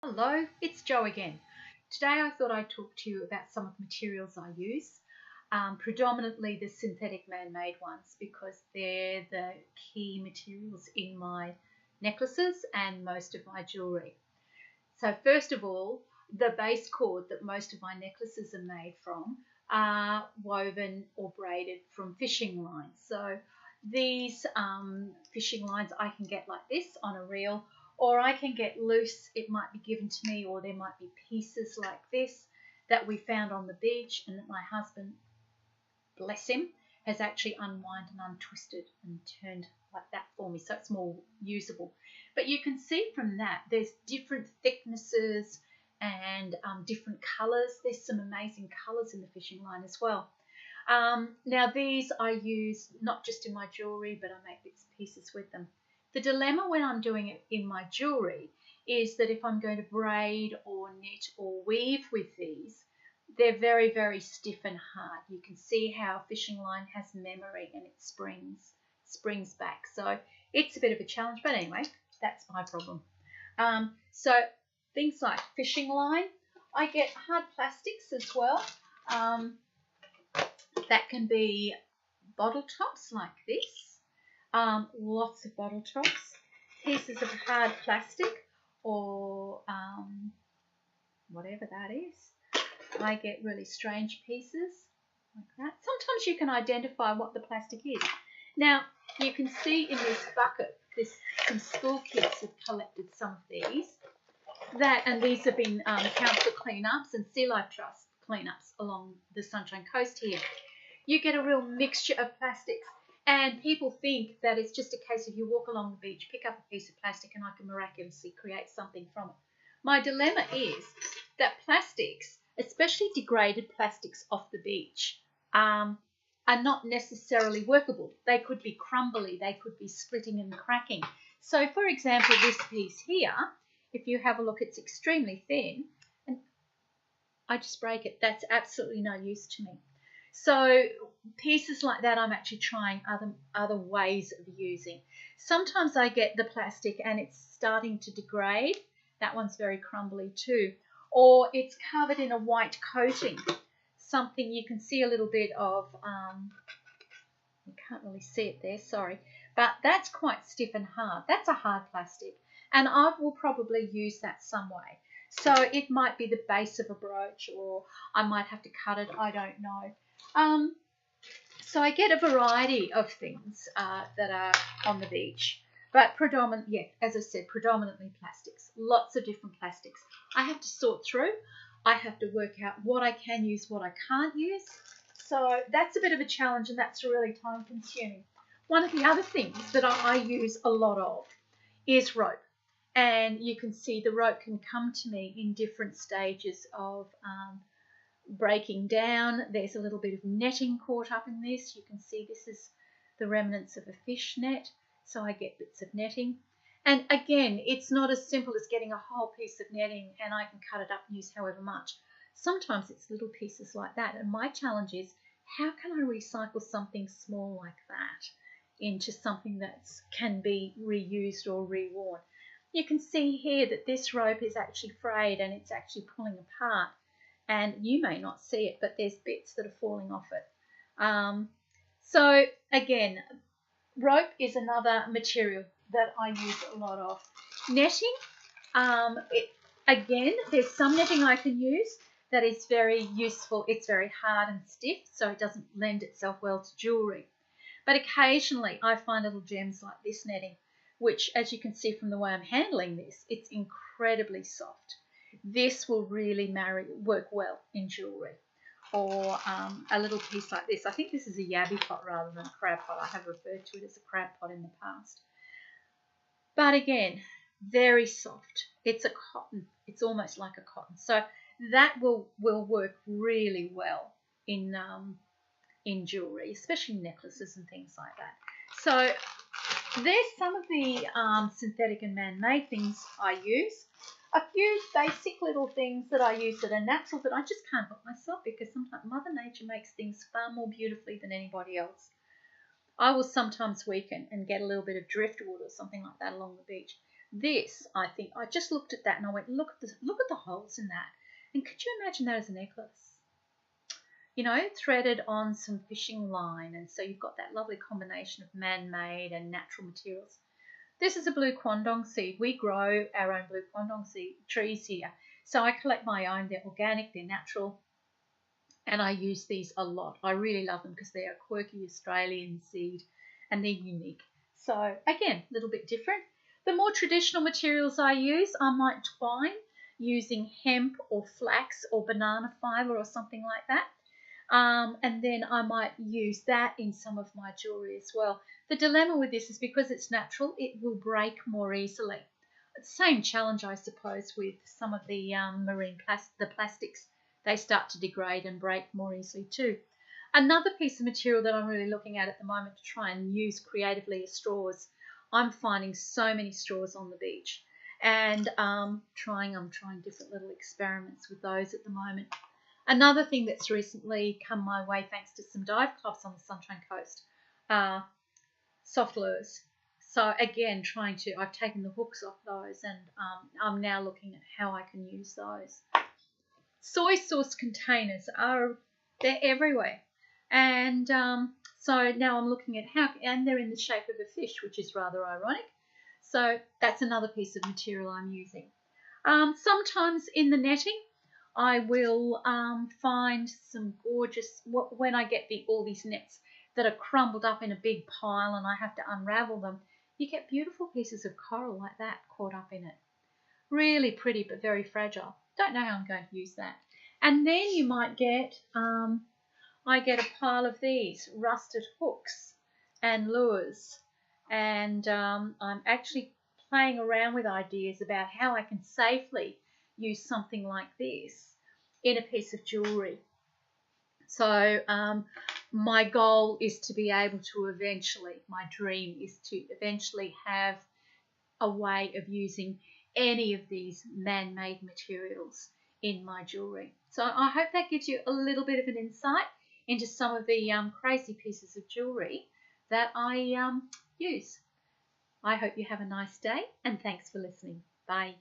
Hello, it's Jo again. Today I thought I'd talk to you about some of the materials I use, predominantly the synthetic man-made ones because they're the key materials in my necklaces and most of my jewellery. So first of all, the base cord that most of my necklaces are made from are woven or braided from fishing lines. So these fishing lines I can get like this on a reel, or I can get loose. It might be given to me, or there might be pieces like this that we found on the beach and that my husband, bless him, has actually unwound and untwisted and turned like that for me, so it's more usable. But you can see from that there's different thicknesses and different colours. There's some amazing colours in the fishing line as well. Now these I use not just in my jewellery, but I make bits and pieces with them. The dilemma when I'm doing it in my jewellery is that if I'm going to braid or knit or weave with these, they're very, very stiff and hard. You can see how a fishing line has memory and it springs back. So it's a bit of a challenge, but anyway, that's my problem. So things like fishing line, I get hard plastics as well. That can be bottle tops like this, lots of bottle tops, pieces of hard plastic or whatever that is. I get really strange pieces like that. Sometimes you can identify what the plastic is. Now, you can see in this bucket, some school kids have collected some of these. And these have been council cleanups and Sea Life Trust cleanups along the Sunshine Coast here. You get a real mixture of plastics, and people think that it's just a case of you walk along the beach, pick up a piece of plastic, and I can miraculously create something from it. My dilemma is that plastics, especially degraded plastics off the beach, are not necessarily workable. They could be crumbly, they could be splitting and cracking. So, for example, this piece here, if you have a look, it's extremely thin, and I just break it. That's absolutely no use to me. So pieces like that, I'm actually trying other ways of using. Sometimes I get the plastic and it's starting to degrade. That one's very crumbly too. Or it's covered in a white coating, something you can see a little bit of, you can't really see it there, sorry, but that's quite stiff and hard. That's a hard plastic, and I will probably use that some way. So it might be the base of a brooch, or I might have to cut it, I don't know. So I get a variety of things that are on the beach. But as I said, predominantly plastics. Lots of different plastics. I have to sort through. I have to work out what I can use, what I can't use. So that's a bit of a challenge, and that's really time consuming. One of the other things that I use a lot of is rope. And you can see the rope can come to me in different stages of breaking down. There's a little bit of netting caught up in this. You can see this is the remnants of a fish net. So I get bits of netting. And again, it's not as simple as getting a whole piece of netting and I can cut it up and use however much. Sometimes it's little pieces like that. And my challenge is, how can I recycle something small like that into something that can be reused or reworn? You can see here that this rope is actually frayed and it's actually pulling apart. And you may not see it, but there's bits that are falling off it. So again, rope is another material that I use a lot of. Netting, again, there's some netting I can use that is very useful. It's very hard and stiff, so it doesn't lend itself well to jewellery. But occasionally I find little gems like this netting, which, as you can see from the way I'm handling this, it's incredibly soft. This will really work well in jewellery. Or a little piece like this. I think this is a yabby pot rather than a crab pot. I have referred to it as a crab pot in the past. But again, very soft. It's a cotton. It's almost like a cotton. So that will work really well in jewellery, especially necklaces and things like that. So there's some of the synthetic and man-made things I use. A few basic little things that I use that are natural that I just can't help myself, because sometimes Mother Nature makes things far more beautifully than anybody else. I will sometimes weaken and get a little bit of driftwood or something like that along the beach. This, I think, I just looked at that and I went, look at the holes in that. And could you imagine that as a necklace? You know, threaded on some fishing line, and so you've got that lovely combination of man-made and natural materials. This is a blue quandong seed. We grow our own blue quandong seed trees here. So I collect my own. They're organic, they're natural, and I use these a lot. I really love them because they're a quirky Australian seed and they're unique. So again, a little bit different. The more traditional materials I use, I might twine using hemp or flax or banana fibre or something like that. And then I might use that in some of my jewellery as well. The dilemma with this is because it's natural, it will break more easily. Same challenge, I suppose, with some of the plastics. They start to degrade and break more easily too. Another piece of material that I'm really looking at the moment to try and use creatively is straws. I'm finding so many straws on the beach, and I'm trying different little experiments with those at the moment. Another thing that's recently come my way, thanks to some dive clubs on the Sunshine Coast, are soft lures. So again, I've taken the hooks off those, and I'm now looking at how I can use those. Soy sauce containers they're everywhere, and so now I'm looking at and they're in the shape of a fish, which is rather ironic. So that's another piece of material I'm using. Sometimes in the netting, I will find some gorgeous, when I get all these nets that are crumbled up in a big pile and I have to unravel them, you get beautiful pieces of coral like that caught up in it. Really pretty but very fragile. Don't know how I'm going to use that. And then you might get, I get a pile of these rusted hooks and lures, and I'm actually playing around with ideas about how I can safely use something like this in a piece of jewellery. So my goal is to be able to my dream is to eventually have a way of using any of these man-made materials in my jewellery. So I hope that gives you a little bit of an insight into some of the crazy pieces of jewellery that I use. I hope you have a nice day, and thanks for listening. Bye.